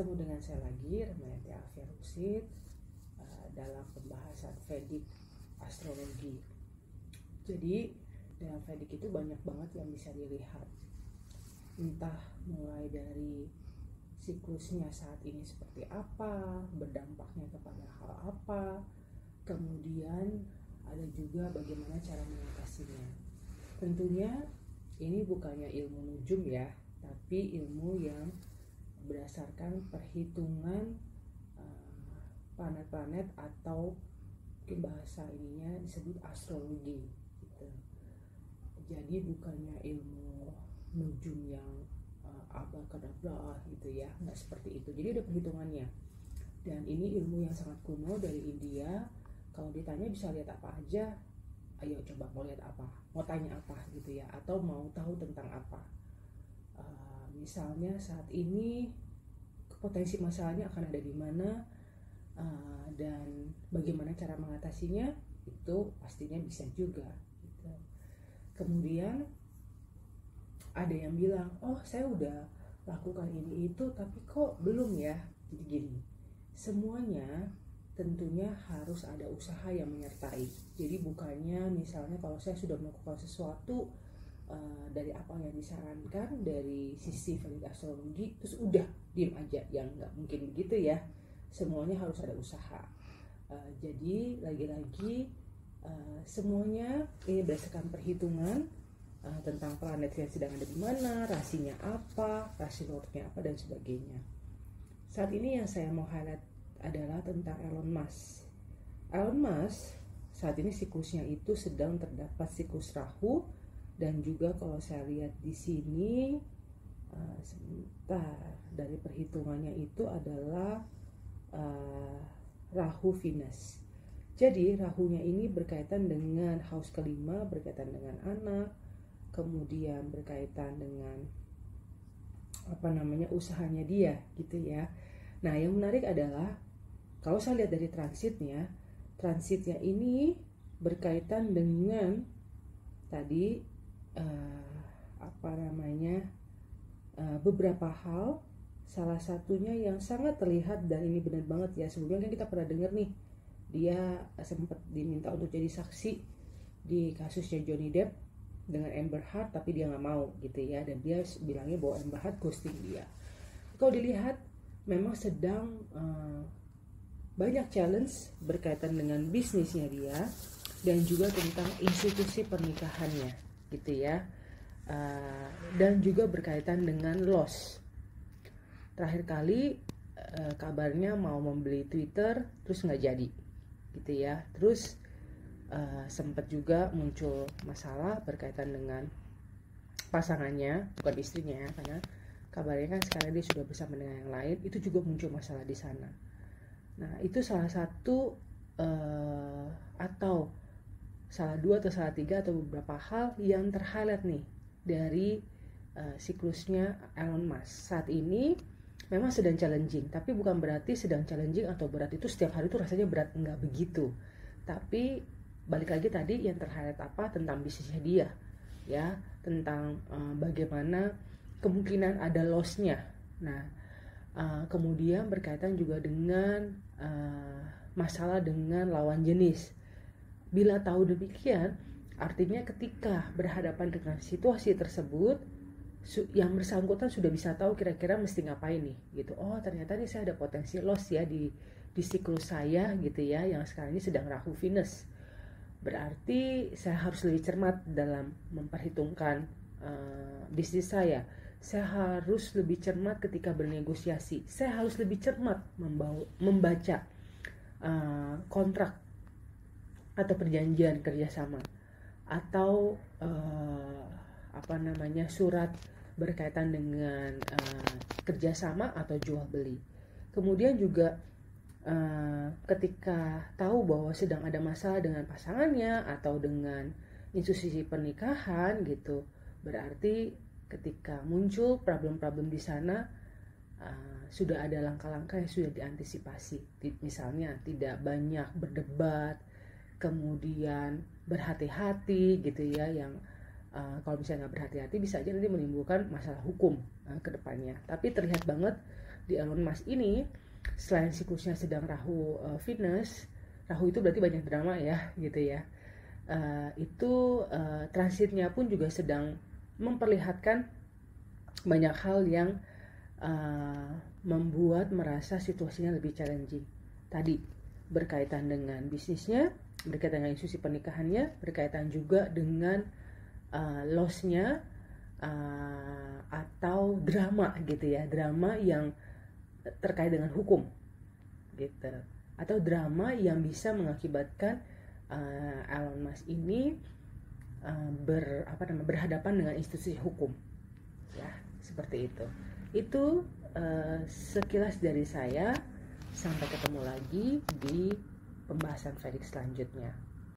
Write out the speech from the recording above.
Bertemu dengan saya lagi, Ramayanti Alfia Rusid, dalam pembahasan Vedic astrologi. Jadi dalam Vedic itu banyak banget yang bisa dilihat, entah mulai dari siklusnya saat ini seperti apa, berdampaknya kepada hal apa, kemudian ada juga bagaimana cara mengatasinya. Tentunya ini bukannya ilmu nujum ya, tapi ilmu yang berdasarkan perhitungan planet-planet atau mungkin bahasa ininya disebut astrologi gitu. Jadi bukannya ilmu nujum yang abrakadabra gitu ya, nggak seperti itu. Jadi ada perhitungannya. Dan ini ilmu yang sangat kuno dari India. Kalau ditanya bisa lihat apa aja, ayo coba mau lihat apa, mau tanya apa gitu ya, atau mau tahu tentang apa. Misalnya saat ini potensi masalahnya akan ada di mana, dan bagaimana cara mengatasinya, itu pastinya bisa juga gitu. Kemudian ada yang bilang, oh saya udah lakukan ini itu tapi kok belum ya. Jadi gini, semuanya tentunya harus ada usaha yang menyertai. Jadi bukannya misalnya kalau saya sudah melakukan sesuatu dari apa yang disarankan dari sisi Vedic astrologi terus udah diem aja, yang nggak mungkin begitu ya. Semuanya harus ada usaha. Jadi lagi-lagi semuanya ini berdasarkan perhitungan tentang planet yang sedang ada di mana, rasinya apa, rasi lordnya apa dan sebagainya. Saat ini yang saya mau highlight adalah tentang Elon Musk. Elon Musk saat ini siklusnya itu sedang terdapat siklus Rahu. Dan juga kalau saya lihat di sini, sebentar, dari perhitungannya itu adalah Rahu Venus. Jadi Rahunya ini berkaitan dengan house kelima, berkaitan dengan anak, kemudian berkaitan dengan usahanya dia gitu ya. Nah yang menarik adalah kalau saya lihat dari transitnya ini berkaitan dengan tadi beberapa hal. Salah satunya yang sangat terlihat, dan ini benar banget ya, sebelumnya kan kita pernah dengar nih, dia sempat diminta untuk jadi saksi di kasusnya Johnny Depp dengan Amber Heard, tapi dia nggak mau gitu ya, dan dia bilangnya bahwa Amber Heard ghosting dia. Kalau dilihat memang sedang banyak challenge berkaitan dengan bisnisnya dia dan juga tentang institusi pernikahannya gitu ya, dan juga berkaitan dengan loss. Terakhir kali kabarnya mau membeli Twitter terus nggak jadi gitu ya. Terus sempat juga muncul masalah berkaitan dengan pasangannya, bukan istrinya ya, karena kabarnya kan sekarang dia sudah bersama dengan yang lain. Itu juga muncul masalah di sana. Nah itu salah satu atau salah dua atau salah tiga atau beberapa hal yang terhighlight nih dari siklusnya Elon Musk. Saat ini memang sedang challenging, tapi bukan berarti sedang challenging atau berat itu setiap hari itu rasanya berat, enggak begitu. Tapi balik lagi tadi yang terhighlight apa, tentang bisnisnya dia ya, tentang bagaimana kemungkinan ada loss-nya. Nah kemudian berkaitan juga dengan masalah dengan lawan jenis. Bila tahu demikian, artinya ketika berhadapan dengan situasi tersebut, yang bersangkutan sudah bisa tahu kira-kira mesti ngapain nih gitu. Oh ternyata nih saya ada potensi loss ya di siklus saya gitu ya, yang sekarang ini sedang Rahu Venus. Berarti saya harus lebih cermat dalam memperhitungkan bisnis saya. Saya harus lebih cermat ketika bernegosiasi. Saya harus lebih cermat membaca kontrak atau perjanjian kerjasama atau surat berkaitan dengan kerjasama atau jual beli. Kemudian juga ketika tahu bahwa sedang ada masalah dengan pasangannya atau dengan institusi pernikahan gitu, berarti ketika muncul problem-problem di sana sudah ada langkah-langkah yang sudah diantisipasi. Misalnya tidak banyak berdebat, kemudian berhati-hati gitu ya, yang kalau misalnya nggak berhati-hati bisa aja nanti menimbulkan masalah hukum ke depannya. Tapi terlihat banget di Elon Musk ini, selain siklusnya sedang Rahu Venus, Rahu itu berarti banyak drama ya gitu ya. Itu transitnya pun juga sedang memperlihatkan banyak hal yang membuat merasa situasinya lebih challenging. Tadi berkaitan dengan bisnisnya, berkaitan dengan institusi pernikahannya, berkaitan juga dengan loss-nya atau drama gitu ya, drama yang terkait dengan hukum gitu, atau drama yang bisa mengakibatkan Elon Musk ini berhadapan dengan institusi hukum ya, seperti itu. Itu sekilas dari saya. Sampai ketemu lagi di pembahasan Felix selanjutnya.